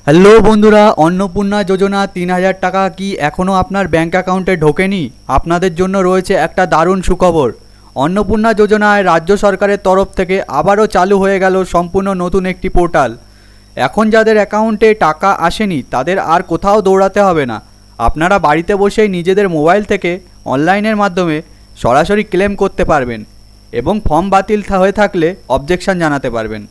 Hello বন্ধুরা, অন্নপূর্ণা যোজনা ৩,০০০ টাকা কি এখনও আপনার ব্যাঙ্ক অ্যাকাউন্টে ঢোকেনি? আপনাদের জন্য রয়েছে একটা দারুণ সুখবর। অন্নপূর্ণা যোজনায় রাজ্য সরকারের তরফ থেকে আবারও চালু হয়ে গেল সম্পূর্ণ নতুন একটি পোর্টাল। এখন যাদের অ্যাকাউন্টে টাকা আসেনি তাদের আর কোথাও দৌড়াতে হবে না। আপনারা বাড়িতে বসেই নিজেদের মোবাইল থেকে অনলাইনের মাধ্যমে সরাসরি ক্লেম করতে পারবেন এবং ফর্ম বাতিল হয়ে থাকলে অবজেকশন জানাতে পারবেন।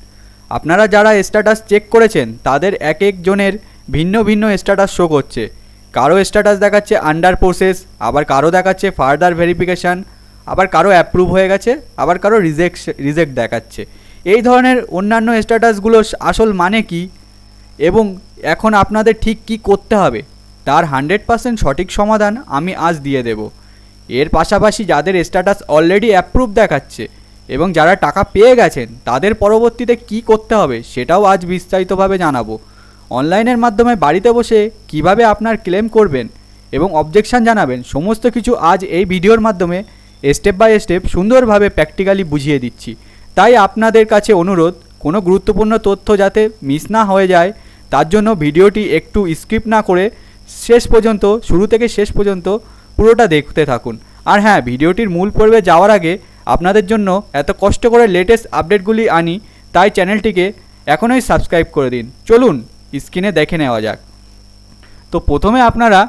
আপনারা যারা স্ট্যাটাস চেক করেছেন তাদের এক একজনের ভিন্ন ভিন্ন স্ট্যাটাস শো করছে। কারো স্ট্যাটাস দেখাচ্ছে আন্ডার প্রসেস, আবার কারো দেখাচ্ছে ফার্দার ভেরিফিকেশান, আবার কারো অ্যাপ্রুভ হয়ে গেছে, আবার কারো রিজেক্ট দেখাচ্ছে। এই ধরনের অন্যান্য স্ট্যাটাসগুলো আসল মানে কি এবং এখন আপনাদের ঠিক কি করতে হবে তার 100% সঠিক সমাধান আমি আজ দিয়ে দেব। এর পাশাপাশি যাদের স্ট্যাটাস অলরেডি অ্যাপ্রুভ দেখাচ্ছে এবং যারা টাকা পেয়ে গেছেন তাদের পরবর্তীতে কি করতে হবে সেটাও আজ বিস্তারিতভাবে জানাবো। অনলাইনের মাধ্যমে বাড়িতে বসে কিভাবে আপনার ক্লেম করবেন এবং অবজেকশন জানাবেন সমস্ত কিছু আজ এই ভিডিওর মাধ্যমে স্টেপ বাই স্টেপ সুন্দরভাবে প্র্যাকটিক্যালি বুঝিয়ে দিচ্ছি। তাই আপনাদের কাছে অনুরোধ, কোনো গুরুত্বপূর্ণ তথ্য যাতে মিস না হয়ে যায় তার জন্য ভিডিওটি একটু স্কিপ না করে শেষ পর্যন্ত, শুরু থেকে শেষ পর্যন্ত পুরোটা দেখতে থাকুন। আর হ্যাঁ, ভিডিওটির মূল পর্বে যাওয়ার আগে আপনাদের জন্য এত কষ্ট করে লেটেস্ট আপডেটগুলি আনি, তাই চ্যানেলটিকে এখনই সাবস্ক্রাইব করে দিন। চলুন স্ক্রিনে দেখে নেওয়া যাক। তো প্রথমে আপনারা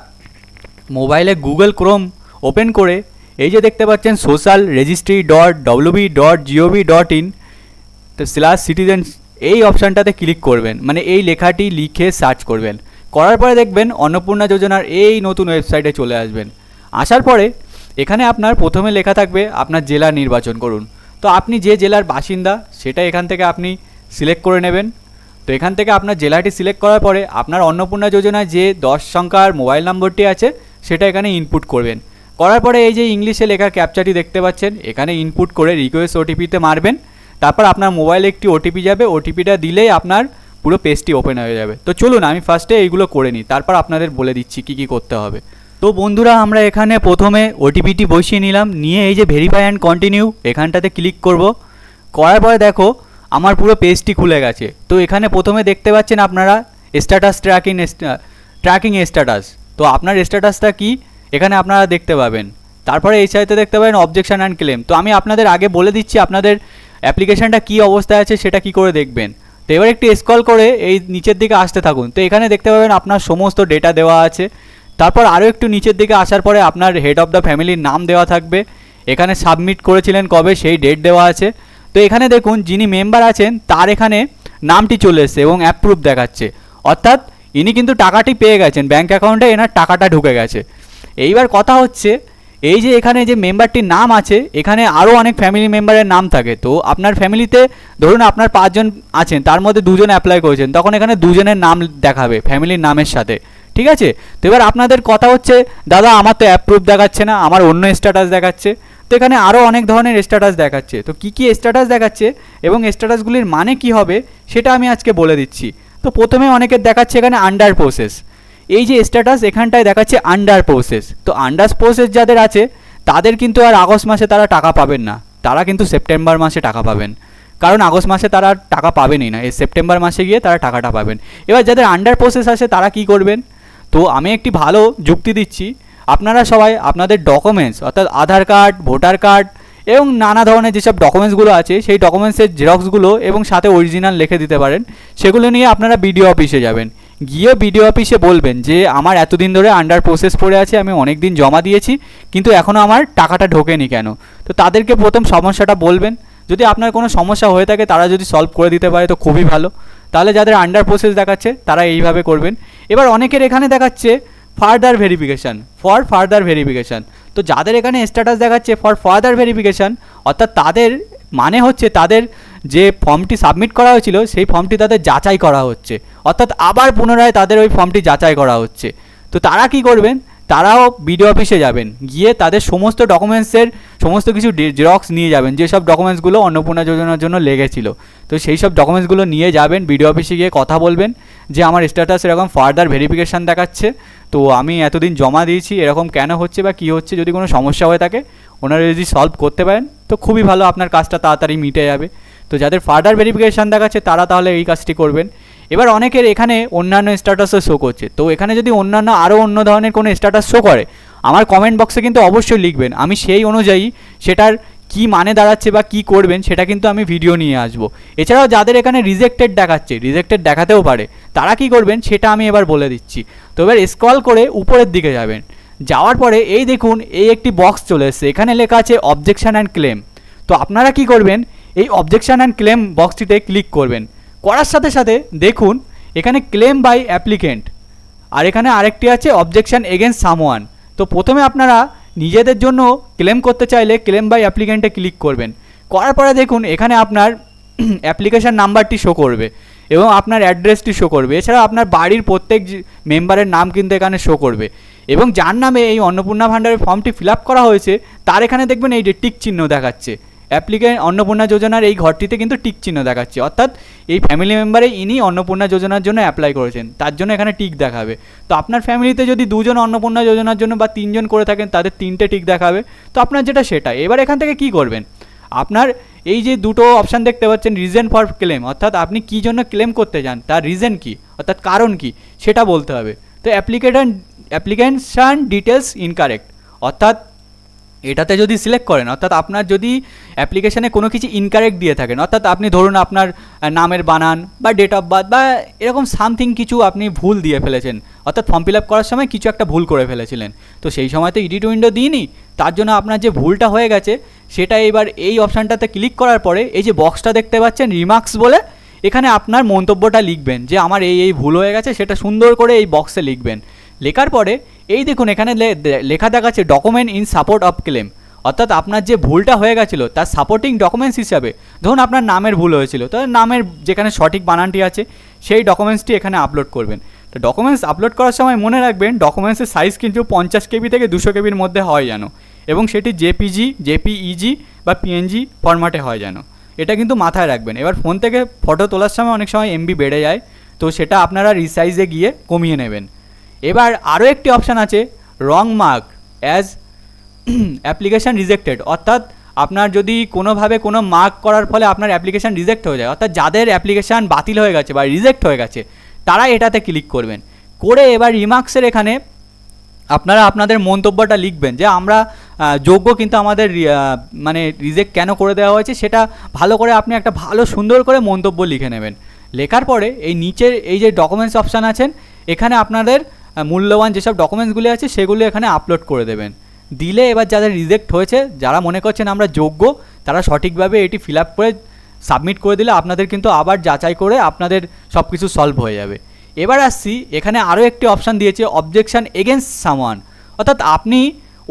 মোবাইলে গুগল ক্রোম ওপেন করে এই যে দেখতে পাচ্ছেন social.registry.wb.gov.in /citizen এই অপশানটাতে ক্লিক করবেন, মানে এই লেখাটি লিখে সার্চ করবেন। করার পরে দেখবেন অন্নপূর্ণা যোজনার এই নতুন ওয়েবসাইটে চলে আসবেন। আসার পরে এখানে আপনার প্রথমে লেখা থাকবে আপনার জেলা নির্বাচন করুন। তো আপনি যে জেলার বাসিন্দা সেটা এখান থেকে আপনি সিলেক্ট করে নেবেন। তো এখান থেকে আপনার জেলাটি সিলেক্ট করার পরে আপনার অন্নপূর্ণা যোজনায় যে 10 সংখ্যার মোবাইল নম্বরটি আছে সেটা এখানে ইনপুট করবেন। করার পরে এই যে ইংলিশে লেখা ক্যাপচাটি দেখতে পাচ্ছেন এখানে ইনপুট করে রিকোয়েস্ট ওটিপিতে মারবেন। তারপর আপনার মোবাইলে একটি ওটিপি যাবে, ওটিপিটা দিলেই আপনার পুরো পেজটি ওপেন হয়ে যাবে। তো চলুন আমি ফার্স্টে এইগুলো করে নিই, তারপর আপনাদের বলে দিচ্ছি কী কী করতে হবে। তো বন্ধুরা, আমরা এখানে প্রথমে ওটিপিটি বসিয়ে নিলাম, নিয়ে এই যে ভেরিফাই অ্যান্ড কন্টিনিউ এখানটাতে ক্লিক করব। করার পরে দেখো আমার পুরো পেজটি খুলে গেছে। তো এখানে প্রথমে দেখতে পাচ্ছেন আপনারা স্ট্যাটাস ট্র্যাকিং স্ট্যাটাস। তো আপনার স্ট্যাটাসটা কি এখানে আপনারা দেখতে পাবেন। তারপরে এই সাইডে দেখতে পাবেন অবজেকশন অ্যান্ড ক্লেম। তো আমি আপনাদের আগে বলে দিচ্ছি আপনাদের অ্যাপ্লিকেশানটা কী অবস্থায় আছে সেটা কি করে দেখবেন। তো এবার একটু স্ক্রল করে এই নিচের দিকে আসতে থাকুন। তো এখানে দেখতে পাবেন আপনার সমস্ত ডেটা দেওয়া আছে। তারপর আরও একটু নিচের দিকে আসার পরে আপনার হেড অফ দ্য ফ্যামিলির নাম দেওয়া থাকবে, এখানে সাবমিট করেছিলেন কবে সেই ডেট দেওয়া আছে। তো এখানে দেখুন যিনি মেম্বার আছেন তার এখানে নামটি চলে এসছে এবং অ্যাপ্রুভ দেখাচ্ছে, অর্থাৎ ইনি কিন্তু টাকাটি পেয়ে গেছেন, ব্যাঙ্ক অ্যাকাউন্টে এনার টাকাটা ঢুকে গেছে। এইবার কথা হচ্ছে এই যে এখানে যে মেম্বারটির নাম আছে এখানে আরও অনেক ফ্যামিলি মেম্বারের নাম থাকে। তো আপনার ফ্যামিলিতে ধরুন আপনার 5 জন আছেন, তার মধ্যে 2 জন অ্যাপ্লাই করেছেন, তখন এখানে 2 জনের নাম দেখাবে ফ্যামিলির নামের সাথে, ঠিক আছে। তো এবার আপনাদের কথা হচ্ছে দাদা আমার তো অ্যাপ্রুভ দেখাচ্ছে না, আমার অন্য স্ট্যাটাস দেখাচ্ছে। তো এখানে আরও অনেক ধরনের স্ট্যাটাস দেখাচ্ছে। তো কী কী স্ট্যাটাস দেখাচ্ছে এবং স্ট্যাটাসগুলির মানে কি হবে সেটা আমি আজকে বলে দিচ্ছি। তো প্রথমে অনেকের দেখাচ্ছে এখানে আন্ডার প্রসেস, এই যে স্ট্যাটাস এখানটায় দেখাচ্ছে আন্ডার প্রসেস। তো আন্ডার প্রসেস যাদের আছে তাদের কিন্তু আর আগস্ট মাসে তারা টাকা পাবেন না, তারা কিন্তু সেপ্টেম্বর মাসে টাকা পাবেন, কারণ আগস্ট মাসে তারা টাকা পাবেনই না, এই সেপ্টেম্বর মাসে গিয়ে তারা টাকাটা পাবেন। এবার যাদের আন্ডার প্রসেস আছে তারা কি করবেন, তো আমি একটি ভালো যুক্তি দিচ্ছি। আপনারা সবাই আপনাদের ডকুমেন্টস অর্থাৎ আধার কার্ড, ভোটার কার্ড এবং নানা ধরনের যেসব ডকুমেন্টসগুলো আছে সেই ডকুমেন্টসের জেরক্সগুলো এবং সাথে অরিজিনাল লিখে দিতে পারেন, সেগুলো নিয়ে আপনারা বিডিও অফিসে যাবেন। গিয়ে বিডিও অফিসে বলবেন যে আমার এতদিন ধরে আন্ডার প্রসেস পড়ে আছে, আমি অনেক দিন জমা দিয়েছি কিন্তু এখনও আমার টাকাটা ঢোকেনি কেন। তো তাদেরকে প্রথম সমস্যাটা বলবেন, যদি আপনার কোনো সমস্যা হয়ে থাকে তারা যদি সলভ করে দিতে পারে তো খুবই ভালো। তাহলে যাদের আন্ডার প্রসেস দেখাচ্ছে তারা এইভাবে করবেন। এবার অনেকের এখানে দেখাচ্ছে ফার্দার ভেরিফিকেশান। তো যাদের এখানে স্ট্যাটাস দেখাচ্ছে ফর ফার্দার ভেরিফিকেশান, অর্থাৎ তাদের মানে হচ্ছে তাদের যে ফর্মটি সাবমিট করা হয়েছিল সেই ফর্মটি তাদের যাচাই করা হচ্ছে, অর্থাৎ আবার পুনরায় তাদের ওই ফর্মটি যাচাই করা হচ্ছে। তো তারা কি করবেন, তারাও বিডিও অফিসে যাবেন, গিয়ে তাদের সমস্ত ডকুমেন্টসের সমস্ত কিছু জেরক্স নিয়ে যাবেন, যেসব ডকুমেন্টসগুলো অন্নপূর্ণা যোজনার জন্য লেগেছিল। তো সেই সব ডকুমেন্টসগুলো নিয়ে যাবেন, বিডিও অফিসে গিয়ে কথা বলবেন যে আমার স্ট্যাটাস এরকম ফার্দার ভেরিফিকেশান দেখাচ্ছে, তো আমি এতদিন জমা দিয়েছি, এরকম কেন হচ্ছে বা কী হচ্ছে, যদি কোনো সমস্যা হয়ে থাকে ওনারা যদি সলভ করতে পারেন তো খুবই ভালো, আপনার কাজটা তাড়াতাড়ি মিটে যাবে। তো যাদের ফার্দার ভেরিফিকেশান দেখাচ্ছে তারা তাহলে এই কাজটি করবেন। এবার অনেকের এখানে অন্যান্য স্ট্যাটাসও শো করছে, তো এখানে যদি অন্যান্য আরও অন্য ধরনের কোনো স্ট্যাটাস শো করে আমার কমেন্ট বক্সে কিন্তু অবশ্যই লিখবেন, আমি সেই অনুযায়ী সেটার কি মানে দাঁড়াচ্ছে বা কি করবেন সেটা কিন্তু আমি ভিডিও নিয়ে আসবো। এছাড়াও যাদের এখানে রিজেক্টেড দেখাচ্ছে, রিজেক্টেড দেখাতেও পারে, তারা কি করবেন সেটা আমি এবার বলে দিচ্ছি। তো এবার স্ক্রল করে উপরের দিকে যাবেন, যাওয়ার পরে এই দেখুন এই একটি বক্স চলে এসছে, এখানে লেখা আছে অবজেকশন অ্যান্ড ক্লেম। তো আপনারা কি করবেন, এই অবজেকশন অ্যান্ড ক্লেম বক্সটিতে ক্লিক করবেন। করার সাথে সাথে দেখুন এখানে ক্লেম বাই অ্যাপ্লিকেন্ট, আর এখানে আরেকটি আছে অবজেকশন এগেনস্ট সামওয়ান। তো প্রথমে আপনারা নিজেদের জন্য ক্লেম করতে চাইলে ক্লেম বাই অ্যাপ্লিকেন্টে ক্লিক করবেন। করার পরে দেখুন এখানে আপনার অ্যাপ্লিকেশান নাম্বারটি শো করবে এবং আপনার অ্যাড্রেসটি শো করবে। এছাড়া আপনার বাড়ির প্রত্যেক মেম্বারের নাম কিন্তু এখানে শো করবে এবং যার নামে এই অন্নপূর্ণা ভাণ্ডারের ফর্মটি ফিল আপ করা হয়েছে তার এখানে দেখবেন এই যে টিক চিহ্ন দেখাচ্ছে, অন্নপূর্ণা যোজনার এই ঘরটিতে কিন্তু টিক চিহ্ন দেখাচ্ছে, অর্থাৎ এই ফ্যামিলি মেম্বারে ইনি অন্নপূর্ণা যোজনার জন্য অ্যাপ্লাই করেছেন, তার জন্য এখানে টিক দেখাবে। তো আপনার ফ্যামিলিতে যদি দুজন অন্নপূর্ণা যোজনার জন্য বা তিনজন করে থাকেন তাদের তিনটে টিক দেখাবে। তো আপনার যেটা সেটা, এবার এখান থেকে কি করবেন, আপনার এই যে দুটো অপশান দেখতে পাচ্ছেন রিজন ফর ক্লেম, অর্থাৎ আপনি কী জন্য ক্লেম করতে চান তার রিজন কী অর্থাৎ কারণ কী সেটা বলতে হবে। তো অ্যাপ্লিকেশান ডিটেলস ইনকারেক্ট, অর্থাৎ এটাতে যদি সিলেক্ট করেন, অর্থাৎ আপনার যদি অ্যাপ্লিকেশানে কোনো কিছু ইনকারেক্ট দিয়ে থাকেন, অর্থাৎ আপনি ধরুন আপনার নামের বানান বা ডেট অফ বার্থ বা এরকম সামথিং কিছু আপনি ভুল দিয়ে ফেলেছেন, অর্থাৎ ফর্ম ফিল আপ করার সময় কিছু একটা ভুল করে ফেলেছিলেন, তো সেই সময় তো এডিট উইন্ডো দিইনি, তার জন্য আপনার যে ভুলটা হয়ে গেছে সেটা এবার এই অপশানটাতে ক্লিক করার পরে এই যে বক্সটা দেখতে পাচ্ছেন রিমার্কস বলে, এখানে আপনার মন্তব্যটা লিখবেন যে আমার এই ভুল হয়ে গেছে, সেটা সুন্দর করে এই বক্সে লিখবেন। লেখার পরে এই দেখুন এখানে লেখা দেখাচ্ছে document in support of clans, অর্থাৎ আপনার যে ভুলটা হয়ে গেছিলো তার সাপোর্টিং ডকুমেন্টস হিসাবে ধরুন আপনার নামের ভুল হয়েছিল, তো নামের যেখানে সঠিক বানানটি আছে সেই ডকুমেন্টসটি এখানে আপলোড করবেন। তো ডকুমেন্টস আপলোড করার সময় মনে রাখবেন ডকুমেন্টসের সাইজ কিন্তু 50 KB থেকে 200 KBর মধ্যে হয় যেন, এবং সেটি জেপিইজি বা পিএনজি ফরম্যাটে হয় যেন, এটা কিন্তু মাথায় রাখবেন। এবার ফোন থেকে ফটো তোলার সময় অনেক সময় এমবি বেড়ে যায়, তো সেটা আপনারা রিসাইজে গিয়ে কমিয়ে নেবেন। এবার আরও একটি অপশান আছে রং মার্ক অ্যাজ অ্যাপ্লিকেশান রিজেক্টেড, অর্থাৎ আপনার যদি কোনোভাবে কোনো মার্ক করার ফলে আপনার অ্যাপ্লিকেশান রিজেক্ট হয়ে যায়, অর্থাৎ যাদের অ্যাপ্লিকেশান বাতিল হয়ে গেছে বা রিজেক্ট হয়ে গেছে তারা এটাতে ক্লিক করবেন। করে এবার রিমার্কসের এখানে আপনারা আপনাদের মন্তব্যটা লিখবেন যে আমরা যোগ্য কিন্তু আমাদের মানে রিজেক্ট কেন করে দেওয়া হয়েছে সেটা ভালো করে আপনি একটা ভালো সুন্দর করে মন্তব্য লিখে নেবেন। লেখার পরে এই নিচের এই যে ডকুমেন্টস অপশান আছেন এখানে আপনাদের মূল্যবান যেসব ডকুমেন্টসগুলি আছে সেগুলো এখানে আপলোড করে দেবেন। দিলে এবার যাদের রিজেক্ট হয়েছে, যারা মনে করছেন আমরা যোগ্য, তারা সঠিকভাবে এটি ফিল আপ করে সাবমিট করে দিলে আপনাদের কিন্তু আবার যাচাই করে আপনাদের সব কিছু সলভ হয়ে যাবে। এবার আসছি এখানে আরও একটি অপশান দিয়েছে অবজেকশান এগেনস্ট সামওয়ান, অর্থাৎ আপনি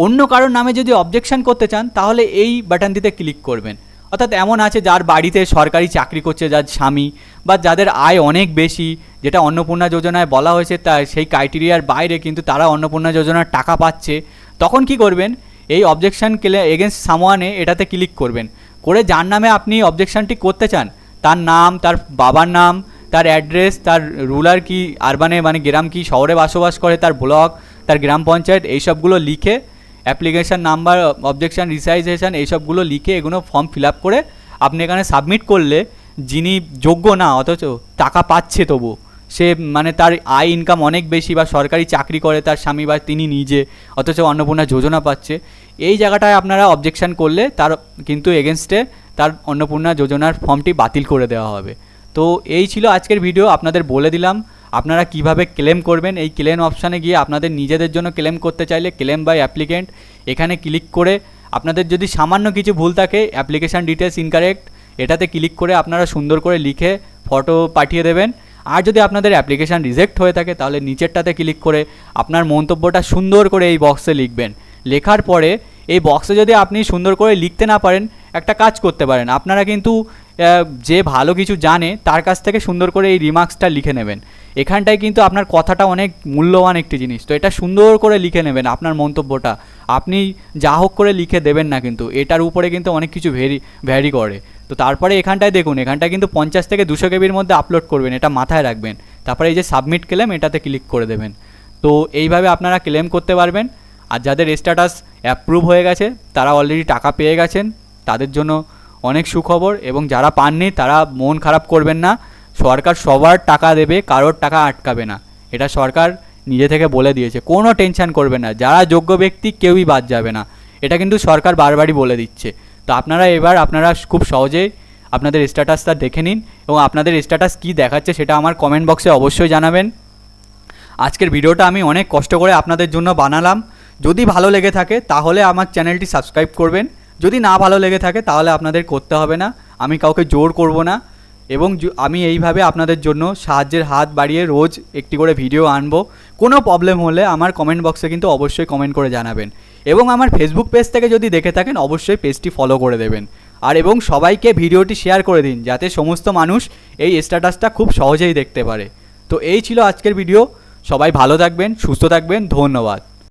অন্য কারোর নামে যদি অবজেকশান করতে চান তাহলে এই বাটনটিতে ক্লিক করবেন। অর্থাৎ এমন আছে যার বাড়িতে সরকারি চাকরি করছে যার স্বামী, বা যাদের আয় অনেক বেশি, যেটা অন্নপূর্ণা যোজনায় বলা হয়েছে তা সেই ক্রাইটেরিয়ার বাইরে কিন্তু তারা অন্নপূর্ণা যোজনার টাকা পাচ্ছে, তখন কি করবেন এই অবজেকশান এগেনস্ট সামওয়ানে এটাতে ক্লিক করবেন। করে যার নামে আপনি অবজেকশানটি করতে চান তার নাম, তার বাবার নাম, তার অ্যাড্রেস, তার রুরাল কি আরবানে মানে গ্রাম কি শহরে বসবাস করে, তার ব্লক, তার গ্রাম পঞ্চায়েত, এইসবগুলো লিখে অ্যাপ্লিকেশান নাম্বার, অবজেকশান রিসাইজেশন এইসবগুলো লিখে এগুলো ফর্ম ফিল আপ করে আপনি এখানে সাবমিট করলে যিনি যোগ্য না অথচ টাকা পাচ্ছে তবু সে মানে তার আয় ইনকাম অনেক বেশি বা সরকারি চাকরি করে তার স্বামী বা তিনি নিজে, অথচ অন্নপূর্ণা যোজনা পাচ্ছে, এই জায়গাটায় আপনারা অবজেকশান করলে তার কিন্তু এগেনস্টে তার অন্নপূর্ণা যোজনার ফর্মটি বাতিল করে দেওয়া হবে। তো এই ছিল আজকের ভিডিও, আপনাদের বলে দিলাম আপনারা কিভাবে ক্লেম করবেন। এই ক্লেম অপশানে গিয়ে আপনাদের নিজেদের জন্য ক্লেম করতে চাইলে ক্লেম বাই অ্যাপ্লিকেন্ট এখানে ক্লিক করে আপনাদের যদি সামান্য কিছু ভুল থাকে অ্যাপ্লিকেশান ডিটেলস ইনকারেক্ট এটাতে ক্লিক করে আপনারা সুন্দর করে লিখে ফটো পাঠিয়ে দেবেন। আর যদি আপনাদের অ্যাপ্লিকেশান রিজেক্ট হয়ে থাকে তাহলে নিচেরটাতে ক্লিক করে আপনার মন্তব্যটা সুন্দর করে এই বক্সে লিখবেন। লেখার পরে এই বক্সে যদি আপনি সুন্দর করে লিখতে না পারেন একটা কাজ করতে পারেন, আপনারা কিন্তু যে ভালো কিছু জানে তার কাছ থেকে সুন্দর করে এই রিমার্কসটা লিখে নেবেন। এখানটায় কিন্তু আপনার কথাটা অনেক মূল্যবান একটি জিনিস, তো এটা সুন্দর করে লিখে নেবেন আপনার মন্তব্যটা। আপনি যা হোক করে লিখে দেবেন না, কিন্তু এটার উপরে কিন্তু অনেক কিছু ভ্যারি করে। তো তারপরে এখানটায় দেখুন এখানটায় কিন্তু 50 থেকে 200 KBর মধ্যে আপলোড করবেন, এটা মাথায় রাখবেন। তারপরে এই যে সাবমিট ক্লেম এটাতে ক্লিক করে দেবেন। তো এইভাবে আপনারা ক্লেম করতে পারবেন। আর যাদের স্ট্যাটাস অ্যাপ্রুভ হয়ে গেছে তারা অলরেডি টাকা পেয়ে গেছেন, তাদের জন্য অনেক সুখবর, এবং যারা পাননি তারা মন খারাপ করবেন না, সরকার সবার টাকা দেবে, কারোর টাকা আটকাবে না, এটা সরকার নিজে থেকে বলে দিয়েছে। কোনো টেনশন করবে না, যারা যোগ্য ব্যক্তি কেউই বাদ যাবে না, এটা কিন্তু সরকার বারবারই বলে দিচ্ছে। তো আপনারা খুব সহজেই আপনাদের স্ট্যাটাসটা দেখে নিন এবং আপনাদের স্ট্যাটাস কী দেখাচ্ছে সেটা আমার কমেন্ট বক্সে অবশ্যই জানাবেন। আজকের ভিডিওটা আমি অনেক কষ্ট করে আপনাদের জন্য বানালাম। যদি ভালো লেগে থাকে তাহলে আমার চ্যানেলটি সাবস্ক্রাইব করবেন, যদি না ভালো লেগে থাকে তাহলে আপনাদের করতে হবে না, আমি কাউকে জোর করব না। এবং আমি এইভাবে আপনাদের জন্য সাহায্যের হাত বাড়িয়ে রোজ একটি করে ভিডিও আনবো। কোনো প্রবলেম হলে আমার কমেন্ট বক্সে কিন্তু অবশ্যই কমেন্ট করে জানাবেন। এবং আমার ফেসবুক পেজ থেকে যদি দেখে থাকেন অবশ্যই পেজটি ফলো করে দেবেন। আর এবং সবাইকে ভিডিওটি শেয়ার করে দিন, যাতে সমস্ত মানুষ এই স্ট্যাটাসটা খুব সহজেই দেখতে পারে। তো এই ছিল আজকের ভিডিও। সবাই ভালো থাকবেন, সুস্থ থাকবেন, ধন্যবাদ।